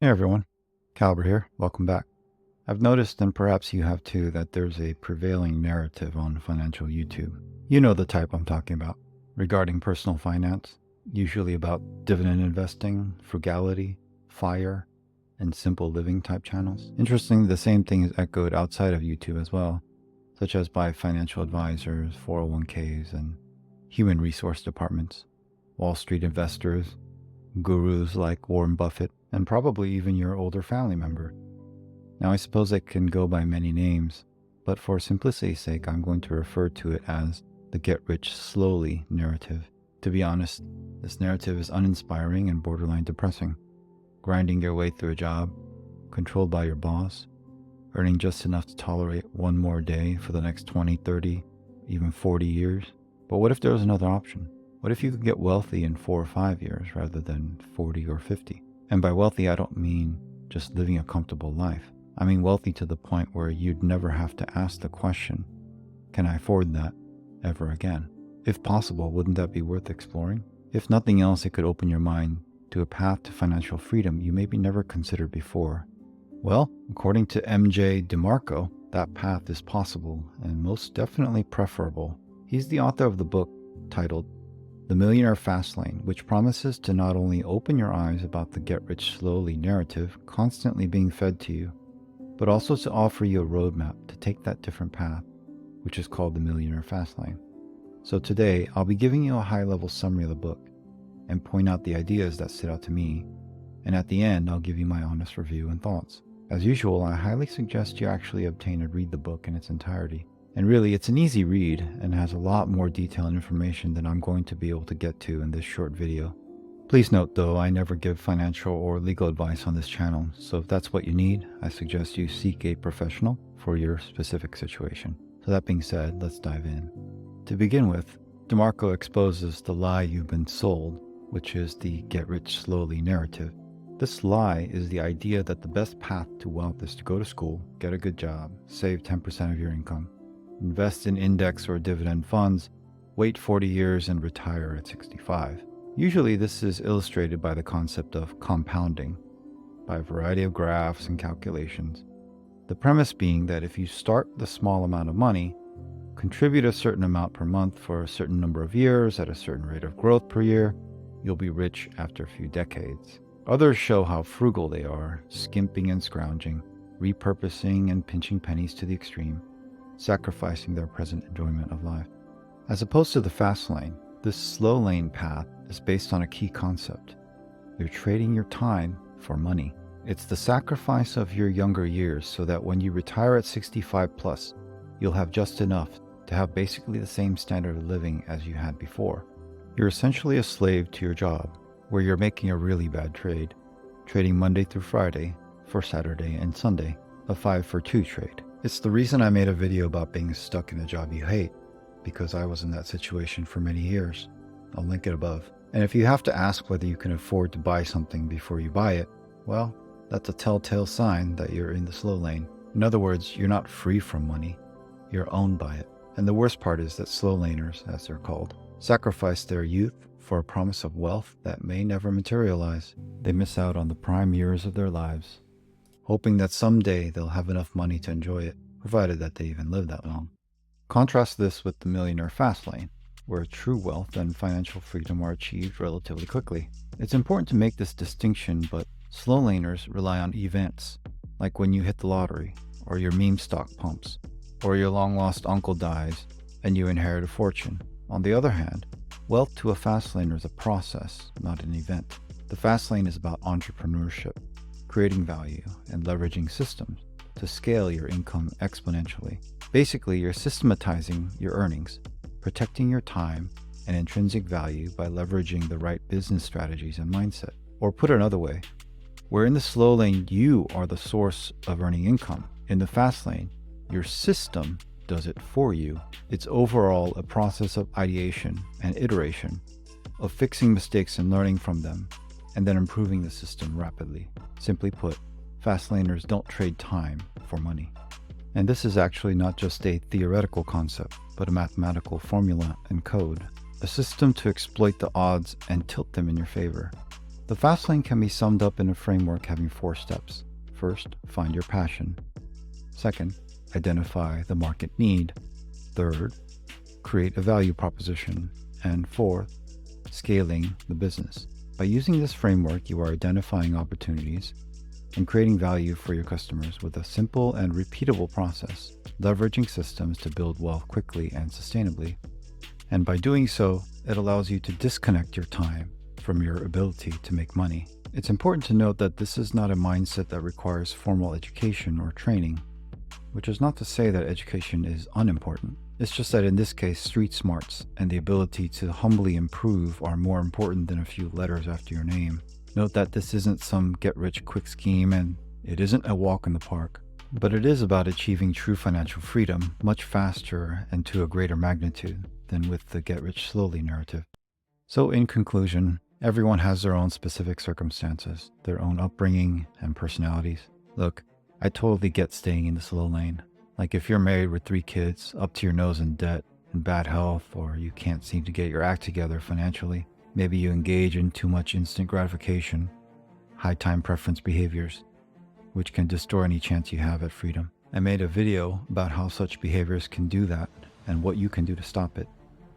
Hey everyone, Caliber here. Welcome back. I've noticed, and perhaps you have too, that there's a prevailing narrative on financial YouTube. You know the type I'm talking about, regarding personal finance, usually about dividend investing, frugality, FIRE, and simple living type channels. Interestingly, the same thing is echoed outside of YouTube as well, such as by financial advisors, 401ks, and human resource departments, Wall Street investors, gurus like Warren Buffett, and probably even your older family member. Now, I suppose it can go by many names, but for simplicity's sake, I'm going to refer to it as the get rich slowly narrative. To be honest, this narrative is uninspiring and borderline depressing. Grinding your way through a job, controlled by your boss, earning just enough to tolerate one more day for the next 20, 30, even 40 years. But what if there was another option? What if you could get wealthy in 4 or 5 years rather than 40 or 50? And by wealthy, I don't mean just living a comfortable life. I mean wealthy to the point where you'd never have to ask the question, can I afford that ever again? If possible, wouldn't that be worth exploring? If nothing else, it could open your mind to a path to financial freedom you maybe never considered before. Well, according to MJ Demarco, that path is possible and most definitely preferable. He's the author of the book titled The Millionaire Fastlane, which promises to not only open your eyes about the get-rich-slowly narrative constantly being fed to you, but also to offer you a roadmap to take that different path, which is called the Millionaire Fastlane. So today, I'll be giving you a high-level summary of the book and point out the ideas that stood out to me, and at the end, I'll give you my honest review and thoughts. As usual, I highly suggest you actually obtain and read the book in its entirety. And really, it's an easy read and has a lot more detail and information than I'm going to be able to get to in this short video. Please note though, I never give financial or legal advice on this channel, so if that's what you need, I suggest you seek a professional for your specific situation. So that being said, let's dive in. To begin with, Demarco exposes the lie you've been sold, which is the get-rich-slowly narrative. This lie is the idea that the best path to wealth is to go to school, get a good job, save 10% of your income, invest in index or dividend funds, wait 40 years and retire at 65. Usually this is illustrated by the concept of compounding, by a variety of graphs and calculations. The premise being that if you start with a small amount of money, contribute a certain amount per month for a certain number of years at a certain rate of growth per year, you'll be rich after a few decades. Others show how frugal they are, skimping and scrounging, repurposing and pinching pennies to the extreme, sacrificing their present enjoyment of life. As opposed to the fast lane, this slow lane path is based on a key concept. You're trading your time for money. It's the sacrifice of your younger years so that when you retire at 65 plus, you'll have just enough to have basically the same standard of living as you had before. You're essentially a slave to your job, where you're making a really bad trade, trading Monday through Friday for Saturday and Sunday, a 5-for-2 trade. It's the reason I made a video about being stuck in a job you hate, because I was in that situation for many years. I'll link it above. And if you have to ask whether you can afford to buy something before you buy it, well, that's a telltale sign that you're in the slow lane. In other words, you're not free from money, you're owned by it. And the worst part is that slow laners, as they're called, sacrifice their youth for a promise of wealth that may never materialize. They miss out on the prime years of their lives, hoping that someday they'll have enough money to enjoy it, provided that they even live that long. Contrast this with the Millionaire Fastlane, where true wealth and financial freedom are achieved relatively quickly. It's important to make this distinction, but slow laners rely on events, like when you hit the lottery, or your meme stock pumps, or your long-lost uncle dies and you inherit a fortune. On the other hand, wealth to a fast laner is a process, not an event. The fast lane is about entrepreneurship, creating value, and leveraging systems to scale your income exponentially. Basically, you're systematizing your earnings, protecting your time and intrinsic value by leveraging the right business strategies and mindset. Or put another way, where in the slow lane, you are the source of earning income. In the fast lane, your system does it for you. It's overall a process of ideation and iteration, of fixing mistakes and learning from them, and then improving the system rapidly. Simply put, fast laners don't trade time for money. And this is actually not just a theoretical concept, but a mathematical formula and code, a system to exploit the odds and tilt them in your favor. The fast lane can be summed up in a framework having 4 steps. First, find your passion. Second, identify the market need. Third, create a value proposition. And fourth, scaling the business. By using this framework, you are identifying opportunities and creating value for your customers with a simple and repeatable process, leveraging systems to build wealth quickly and sustainably. And by doing so, it allows you to disconnect your time from your ability to make money. It's important to note that this is not a mindset that requires formal education or training, which is not to say that education is unimportant. It's just that in this case, street smarts and the ability to humbly improve are more important than a few letters after your name. Note that this isn't some get-rich-quick scheme, and it isn't a walk in the park, but it is about achieving true financial freedom much faster and to a greater magnitude than with the get-rich-slowly narrative. So in conclusion, everyone has their own specific circumstances, their own upbringing and personalities. Look, I totally get staying in the slow lane. Like if you're married with 3 kids, up to your nose in debt and bad health, or you can't seem to get your act together financially, maybe you engage in too much instant gratification, high time preference behaviors, which can destroy any chance you have at freedom. I made a video about how such behaviors can do that and what you can do to stop it.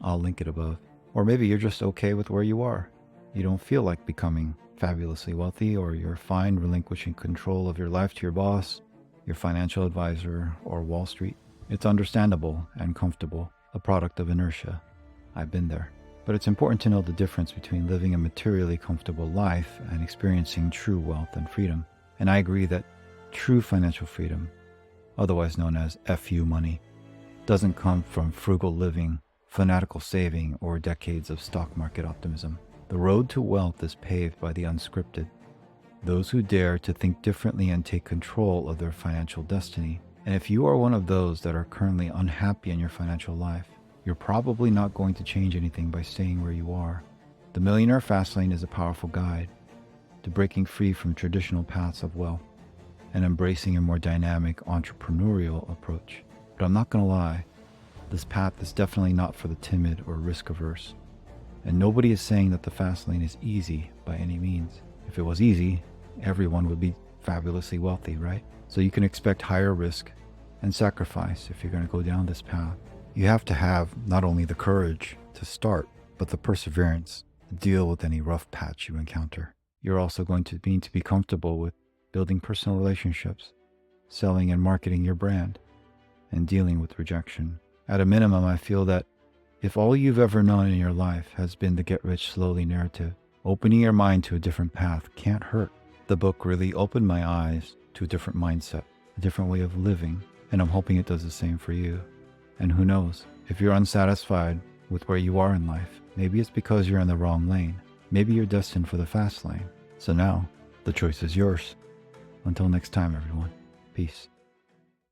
I'll link it above. Or maybe you're just okay with where you are. You don't feel like becoming fabulously wealthy, or you're fine relinquishing control of your life to your boss, your financial advisor, or Wall Street. It's understandable and comfortable, a product of inertia. I've been there. But it's important to know the difference between living a materially comfortable life and experiencing true wealth and freedom. And I agree that true financial freedom, otherwise known as FU money, doesn't come from frugal living, fanatical saving, or decades of stock market optimism. The road to wealth is paved by the unscripted, those who dare to think differently and take control of their financial destiny. And if you are one of those that are currently unhappy in your financial life, you're probably not going to change anything by staying where you are. The Millionaire Fastlane is a powerful guide to breaking free from traditional paths of wealth and embracing a more dynamic entrepreneurial approach. But I'm not going to lie, this path is definitely not for the timid or risk-averse. And nobody is saying that the fast lane is easy by any means. If it was easy, everyone would be fabulously wealthy, right? So you can expect higher risk and sacrifice if you're going to go down this path. You have to have not only the courage to start, but the perseverance to deal with any rough patch you encounter. You're also going to need to be comfortable with building personal relationships, selling and marketing your brand, and dealing with rejection. At a minimum, I feel that if all you've ever known in your life has been the get-rich-slowly narrative, opening your mind to a different path can't hurt. The book really opened my eyes to a different mindset, a different way of living, and I'm hoping it does the same for you. And who knows, if you're unsatisfied with where you are in life, maybe it's because you're in the wrong lane. Maybe you're destined for the fast lane. So now, the choice is yours. Until next time, everyone. Peace.